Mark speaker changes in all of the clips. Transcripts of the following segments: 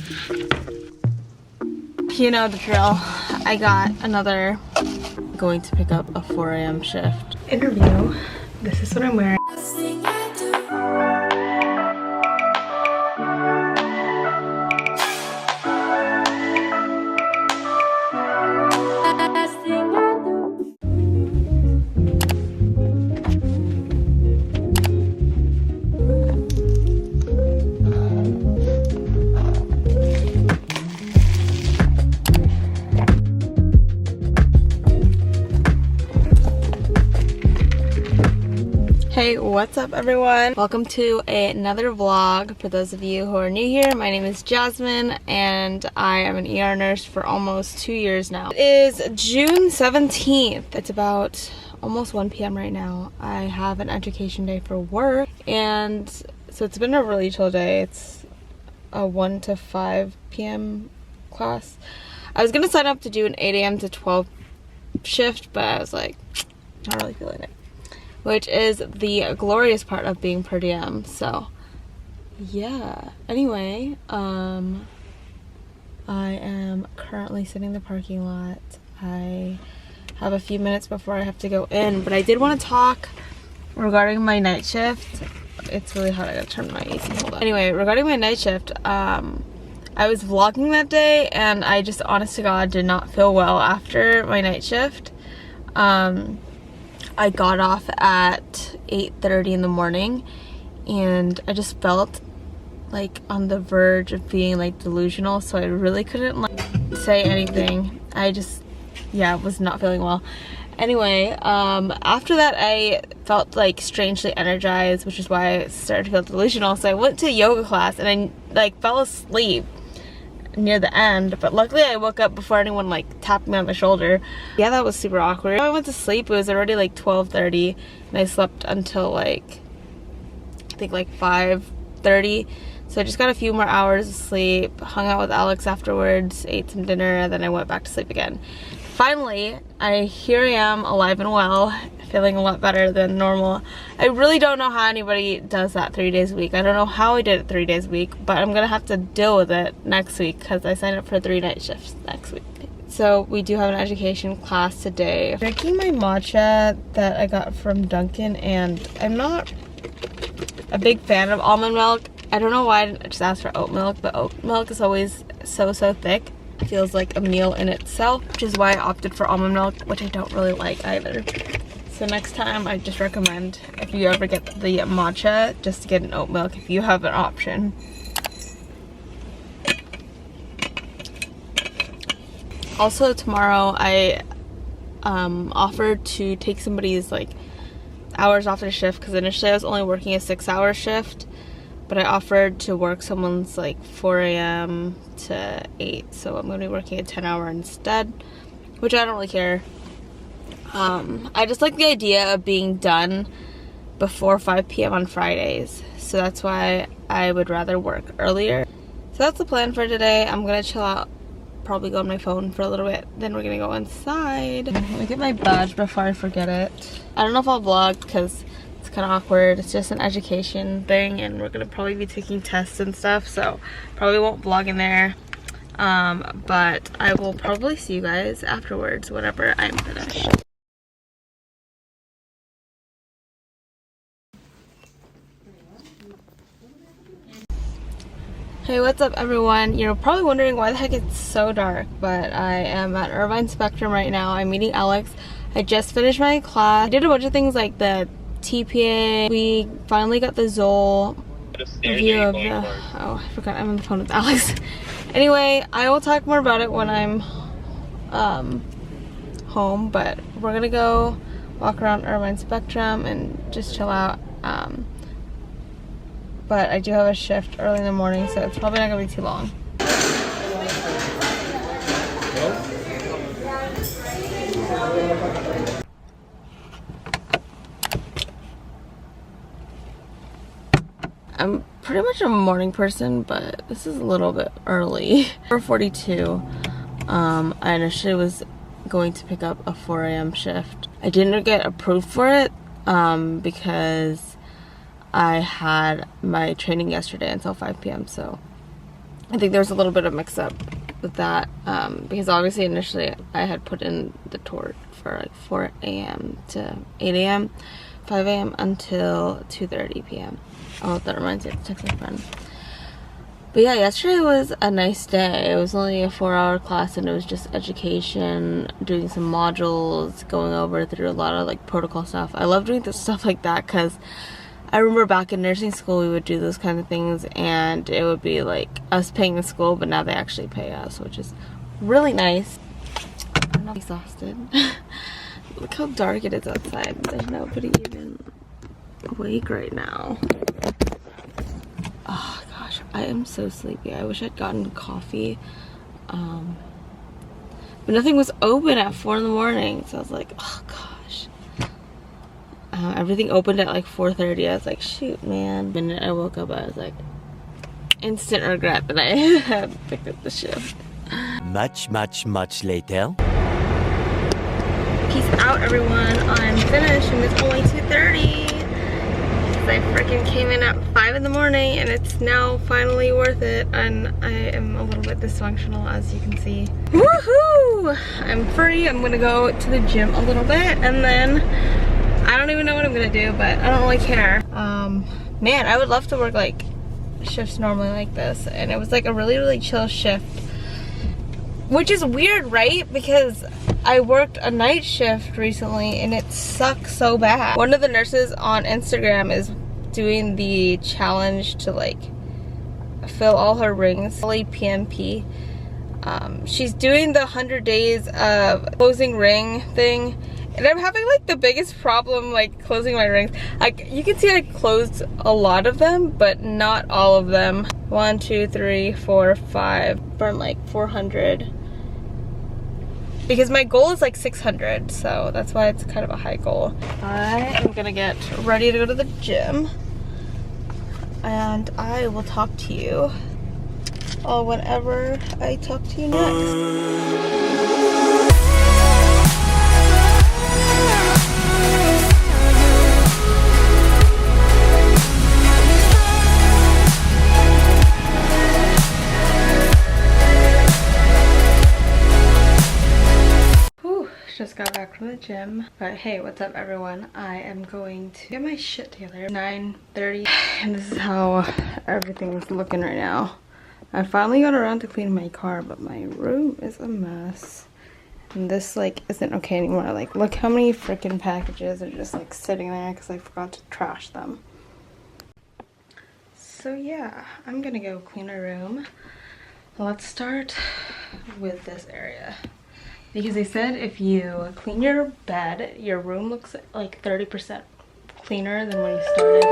Speaker 1: You know the drill. I got another going to pick up a 4 a.m. shift interview. This is what I'm wearing. Hey, what's up everyone? Welcome to another vlog. For those of you who are new here, my name is Jasmine and I am an ER nurse for almost 2 years now. It is June 17th. It's about almost 1 p.m. right now. I have an education day for work, and so it's been a really chill day. It's a 1 to 5 p.m. class. I was gonna sign up to do an 8 a.m. to 12 shift, but I was like, not really feeling it. Which is the glorious part of being per diem. So yeah, anyway, I am currently sitting in the parking lot. I have a few minutes before I have to go in, but I did want to talk regarding my night shift. It's really hot. I gotta turn my AC. Hold on. Anyway, regarding my night shift, I was vlogging that day and I just, honest to God, did not feel well after my night shift. I got off at 8:30 in the morning and I just felt like on the verge of being like delusional, so I really couldn't like say anything. I just, yeah, was not feeling well. Anyway, after that I felt like strangely energized, which is why I started to feel delusional. So I went to yoga class and I like fell asleep near the end, but luckily I woke up before anyone like tapped me on the shoulder. Yeah, that was super awkward. I went to sleep, it was already like 12:30 and I slept until like I think like 5:30, so I just got a few more hours of sleep, hung out with Alex afterwards, ate some dinner, and then I went back to sleep again. Finally, here I am, alive and well, feeling a lot better than normal. I really don't know how anybody does that 3 days a week. I don't know how I did it 3 days a week, but I'm gonna have to deal with it next week because I signed up for 3 night shifts next week. So we do have an education class today. I'm drinking my matcha that I got from Dunkin', and I'm not a big fan of almond milk. I don't know why I didn't just ask for oat milk, but oat milk is always so thick. It feels like a meal in itself, which is why I opted for almond milk, which I don't really like either. So next time I just recommend, if you ever get the matcha, just to get an oat milk if you have an option. Also tomorrow I offered to take somebody's like hours off the shift, because initially I was only working a 6-hour shift, but I offered to work someone's like 4 a.m. to 8, so I'm going to be working a 10-hour instead, which I don't really care. I just like the idea of being done before 5 p.m. on Fridays, so that's why I would rather work earlier. So that's the plan for today. I'm going to chill out, probably go on my phone for a little bit, then we're going to go inside. Let me get my badge before I forget it. I don't know if I'll vlog because it's kind of awkward. It's just an education thing and we're gonna probably be taking tests and stuff, so probably won't vlog in there, but I will probably see you guys afterwards whenever I'm finished. Hey, what's up everyone? You're probably wondering why the heck it's so dark, but I am at Irvine Spectrum right now. I'm meeting Alex. I just finished my class. I did a bunch of things like the TPA. We finally got the Zoll review of the, oh, I forgot I'm on the phone with Alex. Anyway, I will talk more about it when I'm home, but we're gonna go walk around Irvine Spectrum and just chill out. But I do have a shift early in the morning, so it's probably not gonna be too long. I'm pretty much a morning person, but this is a little bit early. 4:42. I initially was going to pick up a 4 a.m. shift. I didn't get approved for it because I had my training yesterday until 5 p.m. so I think there's a little bit of mix up with that, because obviously initially I had put in the torch for like 4 a.m. to 8 a.m., 5 a.m. until 2:30 p.m. Oh, that reminds me to text my friend. But yeah, yesterday was a nice day. It was only a 4-hour class and it was just education, doing some modules, going over through a lot of like protocol stuff. I love doing this stuff like that because I remember back in nursing school we would do those kind of things and it would be like us paying the school, but now they actually pay us, which is really nice. I'm exhausted. Look how dark it is outside. There's nobody even awake right now. Oh gosh, I am so sleepy. I wish I'd gotten coffee. But nothing was open at 4 in the morning, so I was like, oh gosh. Everything opened at like 4:30. I was like, shoot, man. The minute I woke up, I was like, instant regret that I had picked up the shift.
Speaker 2: Much later.
Speaker 1: Peace out, everyone. I'm finished and it's only 2:30. I freaking came in at 5 in the morning and it's now finally worth it, and I am a little bit dysfunctional, as you can see. Woohoo! I'm free. I'm gonna go to the gym a little bit and then I don't even know what I'm gonna do, but I don't really care. Man, I would love to work like shifts normally like this, and it was like a really chill shift, which is weird, right? Because I worked a night shift recently and it sucks so bad. One of the nurses on Instagram is doing the challenge to like fill all her rings, PNP. She's doing the 100 days of closing ring thing, and I'm having like the biggest problem like closing my rings. Like you can see I closed a lot of them, but not all of them. 1, 2, 3, 4, 5, burn like 400. Because my goal is like 600, so that's why it's kind of a high goal. I am gonna get ready to go to the gym, and I will talk to you whenever I talk to you next. Just got back from the gym, but hey, what's up everyone? I am going to get my shit together. 9:30 and this is how everything's looking right now. I finally got around to cleaning my car, but my room is a mess, and this like isn't okay anymore. Like look how many freaking packages are just like sitting there because I forgot to trash them. So yeah, I'm gonna go clean my room. Let's start with this area. Because they said if you clean your bed, your room looks like 30% cleaner than when you started.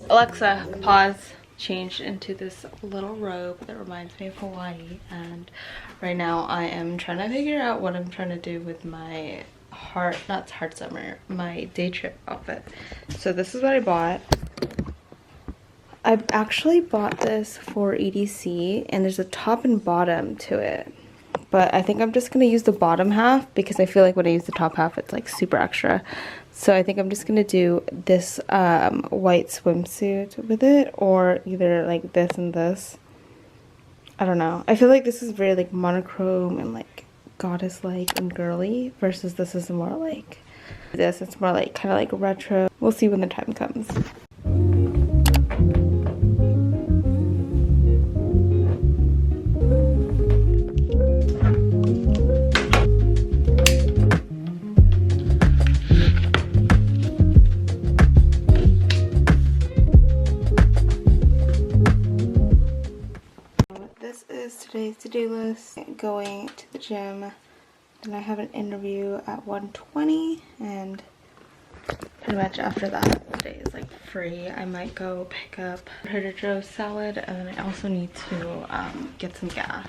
Speaker 1: Alexa, pause. Changed into this little robe that reminds me of Hawaii, and right now I am trying to figure out what I'm trying to do with my not heart summer, my day trip outfit. So this is what I bought. I actually bought this for EDC, and there's a top and bottom to it, but I think I'm just gonna use the bottom half because I feel like when I use the top half it's like super extra. So I think I'm just gonna do this white swimsuit with it, or either like this and this. I don't know. I feel like this is very like monochrome and like goddess-like and girly, versus this is more like this. It's more like kind of like retro. We'll see when the time comes. Today's to-do list: going to the gym, then I have an interview at 1:20, and pretty much after that today is like free. I might go pick up Trader Joe's salad, and then I also need to get some gas.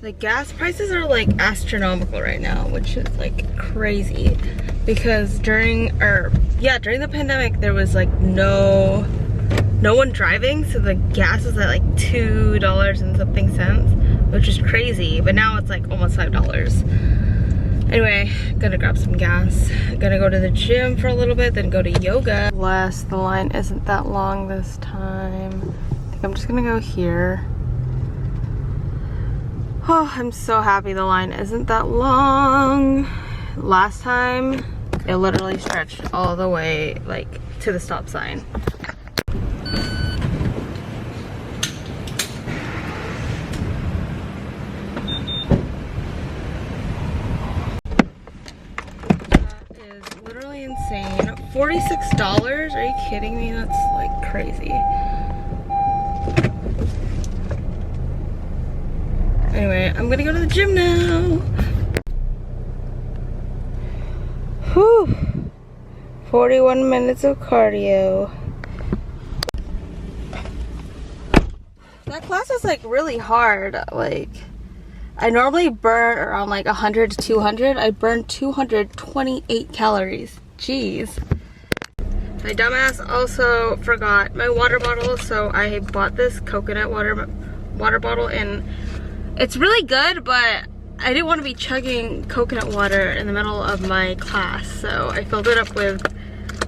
Speaker 1: The gas prices are like astronomical right now, which is like crazy because during the pandemic there was like no one driving, so the gas was at like $2 and something cents, which is crazy, but now it's like almost $5. Anyway, gonna grab some gas. Gonna go to the gym for a little bit, then go to yoga. Bless, the line isn't that long this time. I think I'm just gonna go here. Oh, I'm so happy the line isn't that long. Last time, it literally stretched all the way like to the stop sign. Insane. $46? Are you kidding me? That's like crazy. Anyway, I'm gonna go to the gym now. Whew. 41 minutes of cardio. That class is like really hard. Like, I normally burn around like 100 to 200. I burned 228 calories. Jeez. My dumbass also forgot my water bottle, so I bought this coconut water bottle, and it's really good, but I didn't want to be chugging coconut water in the middle of my class, so I filled it up with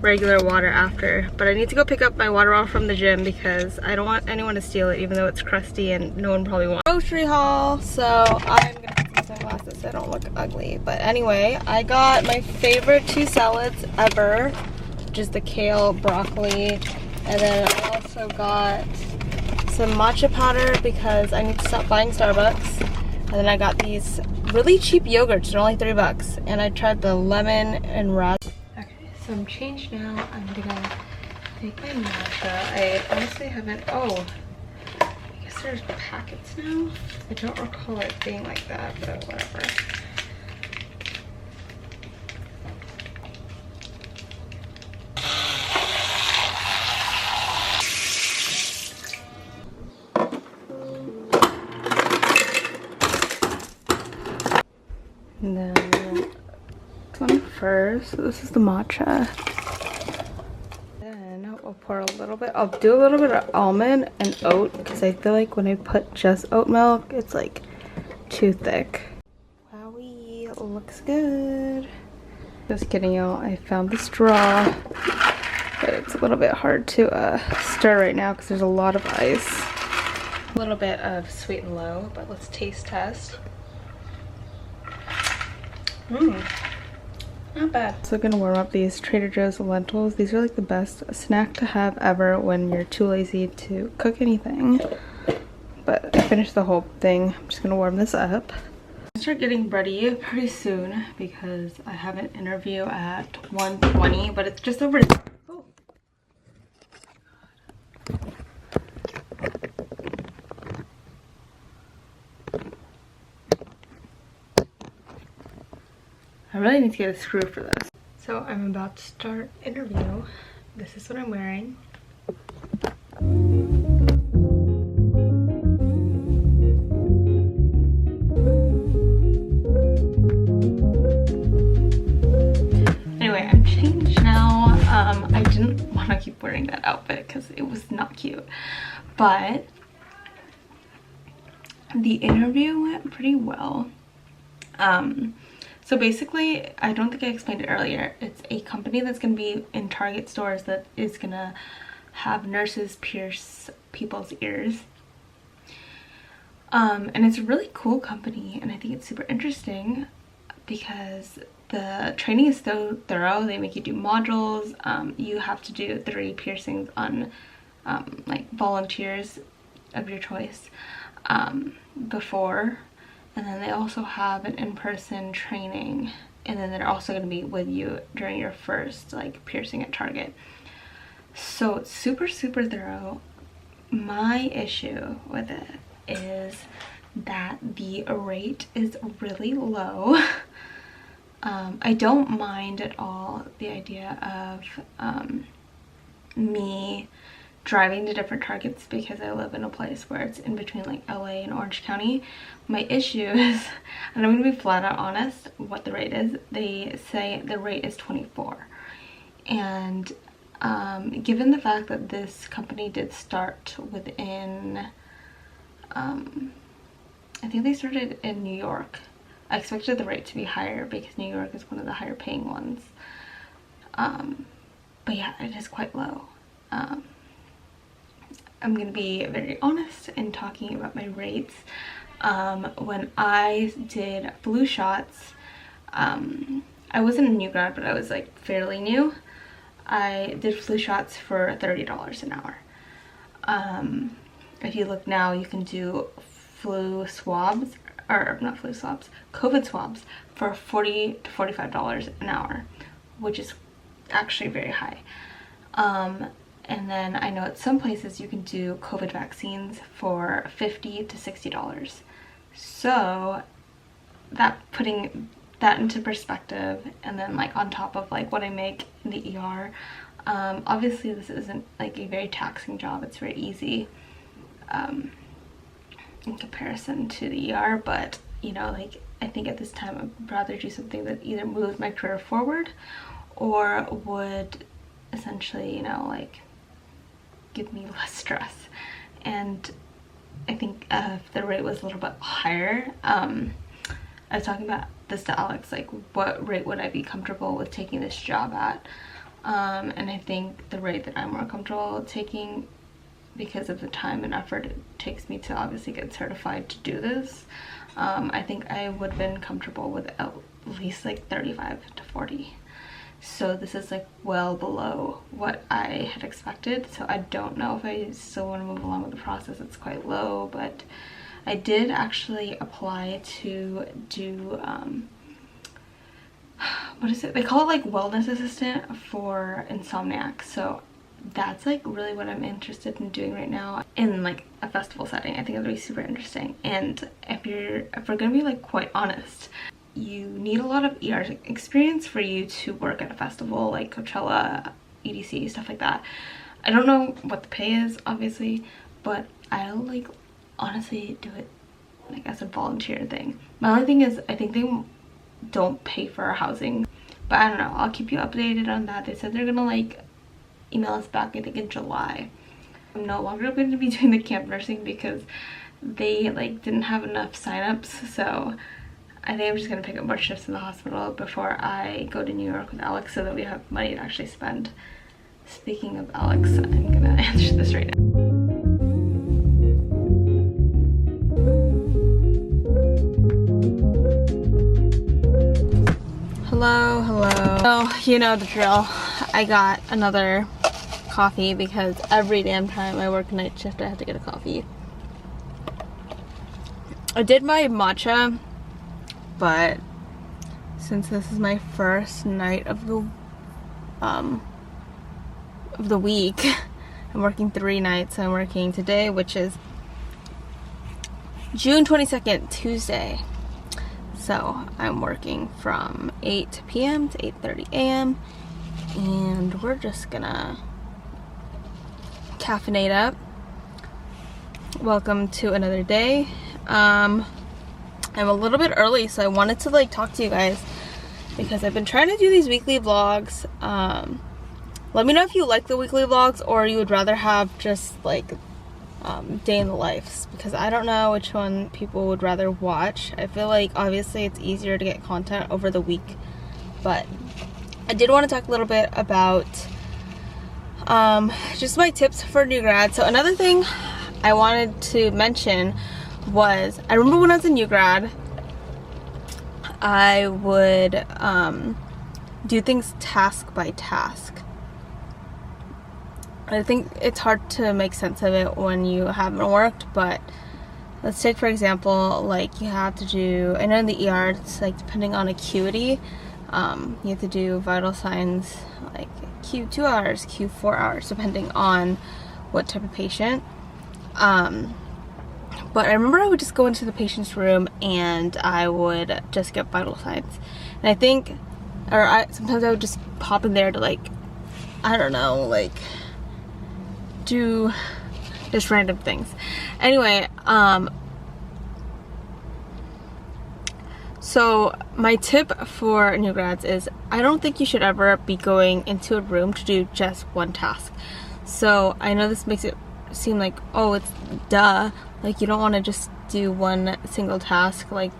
Speaker 1: regular water after. But I need to go pick up my water bottle from the gym because I don't want anyone to steal it, even though it's crusty and no one probably wants. Grocery haul, so I'm gonna put some sunglasses so I don't look ugly. But anyway, I got my favorite 2 salads ever, which is the kale, broccoli, and then I also got some matcha powder because I need to stop buying Starbucks. And then I got these really cheap yogurts, they're only $3, and I tried the lemon and raspberry. So I'm changed now. I'm gonna make my matcha. I honestly haven't, oh, I guess there's packets now. I don't recall it being like that, but whatever. And then this one first. So this is the matcha. Then I'll pour a little bit. I'll do a little bit of almond and oat because I feel like when I put just oat milk, it's like too thick. Wowie, looks good. Just kidding, y'all. I found the straw, but it's a little bit hard to stir right now because there's a lot of ice. A little bit of sweet and low, but let's taste test. Not bad. So I'm gonna warm up these Trader Joe's lentils. These are like the best snack to have ever when you're too lazy to cook anything. But I finished the whole thing. I'm just gonna warm this up. I'll start getting ready pretty soon because I have an interview at 1:20, but it's just over. Oh. I really need to get a screw for this. So I'm about to start interview. This is what I'm wearing. Anyway, I'm changed now. I didn't want to keep wearing that outfit because it was not cute. But the interview went pretty well. So basically, I don't think I explained it earlier. It's a company that's going to be in Target stores that is going to have nurses pierce people's ears. And it's a really cool company, and I think it's super interesting because the training is so thorough. They make you do modules. You have to do 3 piercings on like volunteers of your choice before. And then they also have an in-person training, and then they're also going to be with you during your first like piercing at Target. So it's super thorough. My issue with it is that the rate is really low. I don't mind at all the idea of me driving to different Targets because I live in a place where it's in between like LA and Orange County. My issue is, and I'm going to be flat out honest what the rate is. They say the rate is $24. And given the fact that this company did start within, I think they started in New York. I expected the rate to be higher because New York is one of the higher paying ones. But yeah, it is quite low. I'm gonna be very honest in talking about my rates. When I did flu shots, I wasn't a new grad, but I was like fairly new. I did flu shots for $30 an hour. If you look now, you can do flu swabs, or not flu swabs, COVID swabs for $40 to $45 an hour, which is actually very high. And then I know at some places you can do COVID vaccines for $50 to $60. So that, putting that into perspective, and then like on top of like what I make in the ER, obviously this isn't like a very taxing job. It's very easy in comparison to the ER, but you know, like I think at this time I'd rather do something that either moves my career forward or would essentially, you know, like give me less stress. And I think if the rate was a little bit higher, I was talking about this to Alex, like what rate would I be comfortable with taking this job at, and I think the rate that I'm more comfortable taking, because of the time and effort it takes me to obviously get certified to do this, I think I would have been comfortable with at least like 35 to 40. So this is like well below what I had expected, so I don't know if I still want to move along with the process. It's quite low, but I did actually apply to do what is it, they call it like wellness assistant for insomniacs. So that's like really what I'm interested in doing right now in like a festival setting. I think it'll be super interesting. And if we're gonna be like quite honest, you need a lot of ER experience for you to work at a festival like Coachella, EDC, stuff like that. I don't know what the pay is, obviously, but I'll like honestly do it like as a volunteer thing. My only thing is I think they don't pay for our housing, but I don't know, I'll keep you updated on that. They said they're gonna like email us back, I think in July. I'm no longer going to be doing the camp nursing because they like didn't have enough signups, so I think I'm just gonna pick up more shifts in the hospital before I go to New York with Alex so that we have money to actually spend. Speaking of Alex, I'm gonna answer this right now. Hello, hello. So, you know the drill. I got another coffee because every damn time I work night shift I have to get a coffee. I did my matcha, but since this is my first night of the week, I'm working 3 nights. I'm working today, which is June 22nd, Tuesday. So I'm working from 8 p.m. to 8:30 a.m. and we're just gonna caffeinate up. Welcome to another day. I'm a little bit early, so I wanted to like talk to you guys because I've been trying to do these weekly vlogs. Let me know if you like the weekly vlogs or you would rather have just like day in the lives, because I don't know which one people would rather watch. I feel like obviously it's easier to get content over the week, but I did want to talk a little bit about just my tips for new grads. So another thing I wanted to mention was, I remember when I was a new grad, I would do things task by task. I think it's hard to make sense of it when you haven't worked, but let's take for example, like you have to do, I know in the ER it's like depending on acuity, you have to do vital signs like Q2 hours, Q4 hours, depending on what type of patient. But I remember I would just go into the patient's room and I would just get vital signs. And I think, sometimes I would just pop in there to like, I don't know, like do just random things. Anyway, so my tip for new grads is I don't think you should ever be going into a room to do just one task. So I know this makes it seem like, oh, it's duh, like you don't want to just do one single task, like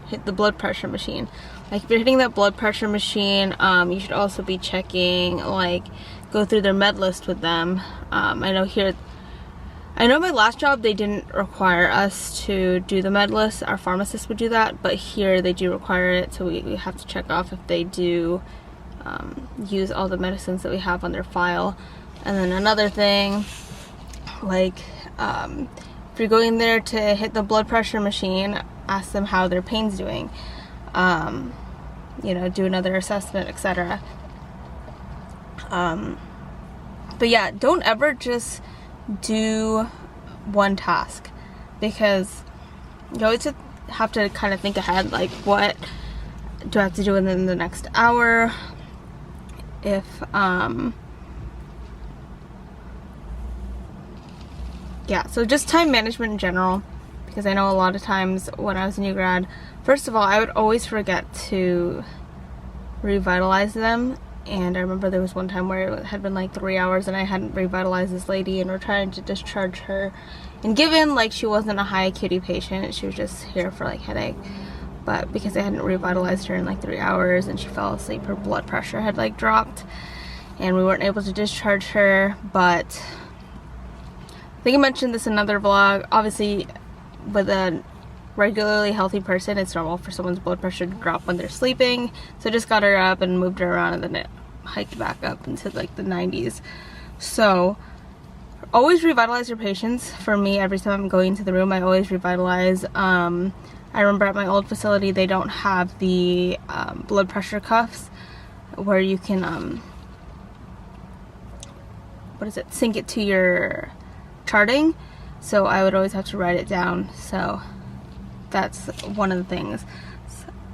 Speaker 1: hit the blood pressure machine. Like if you're hitting that blood pressure machine, you should also be checking, like go through their med list with them. I know my last job they didn't require us to do the med list, our pharmacist would do that, but here they do require it, so we have to check off if they do use all the medicines that we have on their file. And then another thing, like if you're going there to hit the blood pressure machine, ask them how their pain's doing, you know, do another assessment, etc. But yeah, don't ever just do one task, because you always have to kind of think ahead, like what do I have to do within the next hour, if yeah, so just time management in general, because I know a lot of times when I was a new grad, first of all, I would always forget to revitalize them. And I remember there was one time where it had been like 3 hours and I hadn't revitalized this lady, and we're trying to discharge her. And given like she wasn't a high acuity patient, she was just here for like headache. But because I hadn't revitalized her in like 3 hours and she fell asleep, her blood pressure had like dropped and we weren't able to discharge her. But I think I mentioned this in another vlog. Obviously, with a regularly healthy person, it's normal for someone's blood pressure to drop when they're sleeping. So I just got her up and moved her around, and then it hiked back up into like the 90s. So always revitalize your patients. For me, every time I'm going into the room, I always revitalize. I remember at my old facility, they don't have the blood pressure cuffs where you can sync it to your charting. So I would always have to write it down. So that's one of the things.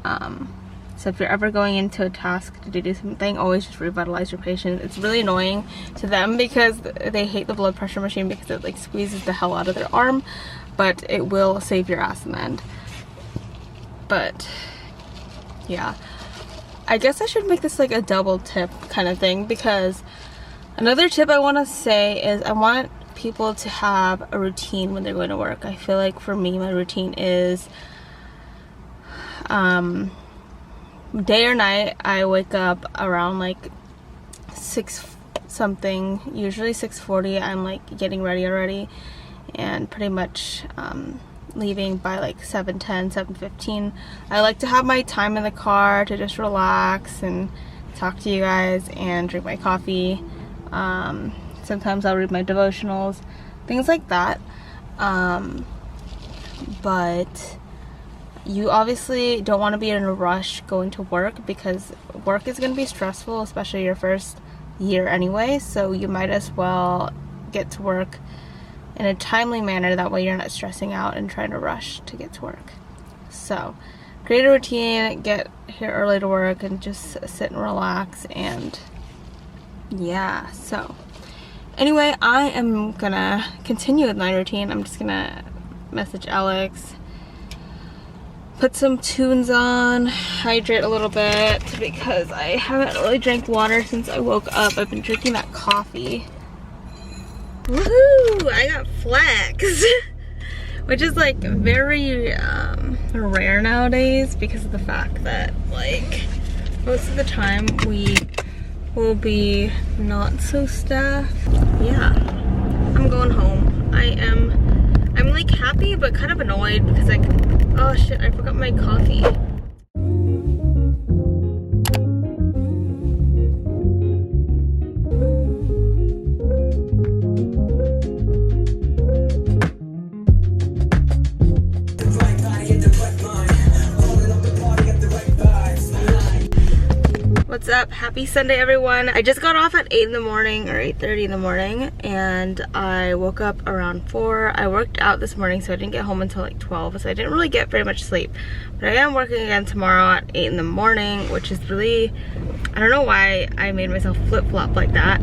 Speaker 1: So if you're ever going into a task to do something, always just revitalize your patient. It's really annoying to them because they hate the blood pressure machine because it like squeezes the hell out of their arm, but it will save your ass in the end. But yeah, I guess I should make this like a double tip kind of thing, because another tip I want to say is I want people to have a routine when they're going to work. I feel like for me, my routine is day or night. I wake up around like 6 something, usually 6:40. I'm like getting ready already and pretty much leaving by like 7:10, 7:15. I like to have my time in the car to just relax and talk to you guys and drink my coffee. Sometimes I'll read my devotionals, things like that. But you obviously don't want to be in a rush going to work, because work is going to be stressful, especially your first year anyway. So you might as well get to work in a timely manner. That way you're not stressing out and trying to rush to get to work. So create a routine, get here early to work, and just sit and relax. And yeah, so anyway, I am gonna continue with my routine. I'm just gonna message Alex, put some tunes on, hydrate a little bit, because I haven't really drank water since I woke up. I've been drinking that coffee. Woohoo! I got flex! Which is like very rare nowadays, because of the fact that like most of the time we will be not so staffed. Yeah, I'm going home. I'm like happy but kind of annoyed because oh shit, I forgot my coffee. What's up? Happy Sunday, everyone. I just got off at 8 in the morning, or 8:30 in the morning, and I woke up around 4. I worked out this morning, so I didn't get home until like 12, so I didn't really get very much sleep. But I am working again tomorrow at 8 in the morning, which is really, I don't know why I made myself flip-flop like that.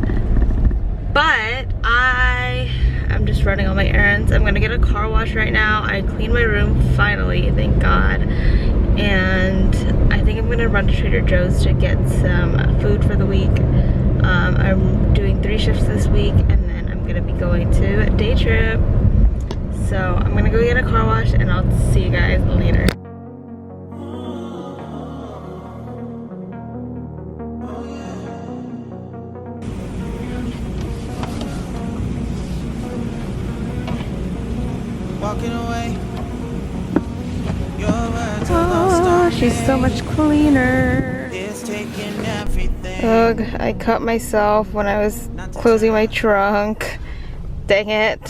Speaker 1: But I'm just running all my errands. I'm gonna get a car wash right now. I cleaned my room finally, thank God. And I think I'm gonna run to Trader Joe's to get some food for the week. I'm doing 3 shifts this week, and then I'm gonna be going to a day trip. So I'm gonna go get a car wash, and I'll see you guys later.
Speaker 3: Walking away.
Speaker 1: Oh, she's so much cleaner.
Speaker 3: It's taking everything.
Speaker 1: Ugh, I cut myself when I was closing my trunk. Dang it.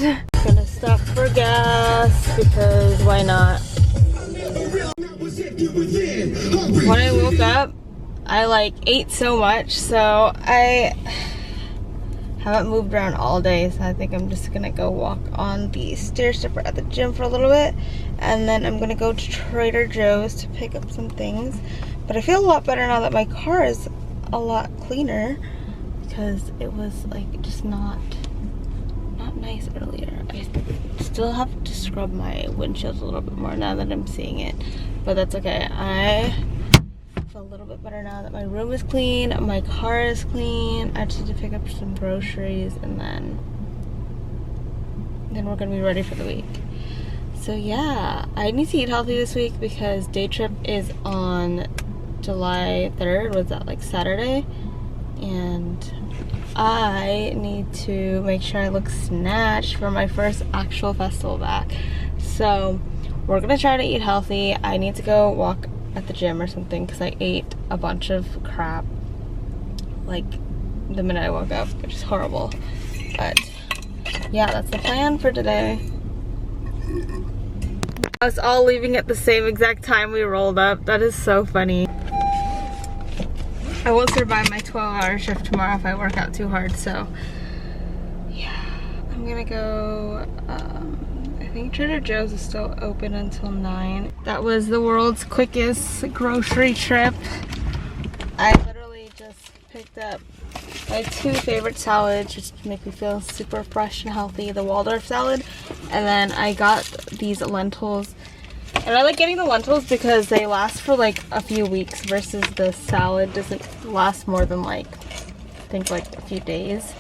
Speaker 1: Gonna stop for gas because why not? When I woke up, I like ate so much, so I haven't moved around all day, so I think I'm just gonna go walk on the stair stepper at the gym for a little bit, and then I'm gonna go to Trader Joe's to pick up some things. But I feel a lot better now that my car is a lot cleaner, because it was like just not nice earlier. I still have to scrub my windshield a little bit more now that I'm seeing it, but that's okay. I feel a little bit better now that my room is clean, my car is clean. I just need to pick up some groceries, and then we're gonna be ready for the week. So yeah, I need to eat healthy this week because day trip is on July 3rd. Was that like Saturday? And I need to make sure I look snatched for my first actual festival back. So we're gonna try to eat healthy. I need to go walk at the gym or something because I ate a bunch of crap like the minute I woke up, which is horrible. But yeah, that's the plan for today. Us all leaving at the same exact time we rolled up. That is so funny. I won't survive my 12-hour shift tomorrow if I work out too hard, so yeah, I'm gonna go, I think Trader Joe's is still open until 9. That was the world's quickest grocery trip. I literally just picked up my 2 favorite salads just to make me feel super fresh and healthy. The Waldorf salad, and then I got these lentils. And I like getting the lentils because they last for like a few weeks versus the salad doesn't last more than like, I think like a few days.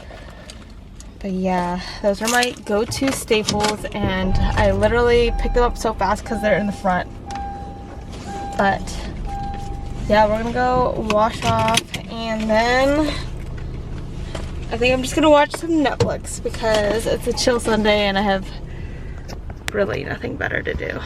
Speaker 1: But yeah, those are my go-to staples, and I literally picked them up so fast because they're in the front. But yeah, we're gonna go wash off, and then I think I'm just gonna watch some Netflix because it's a chill Sunday and I have really nothing better to do.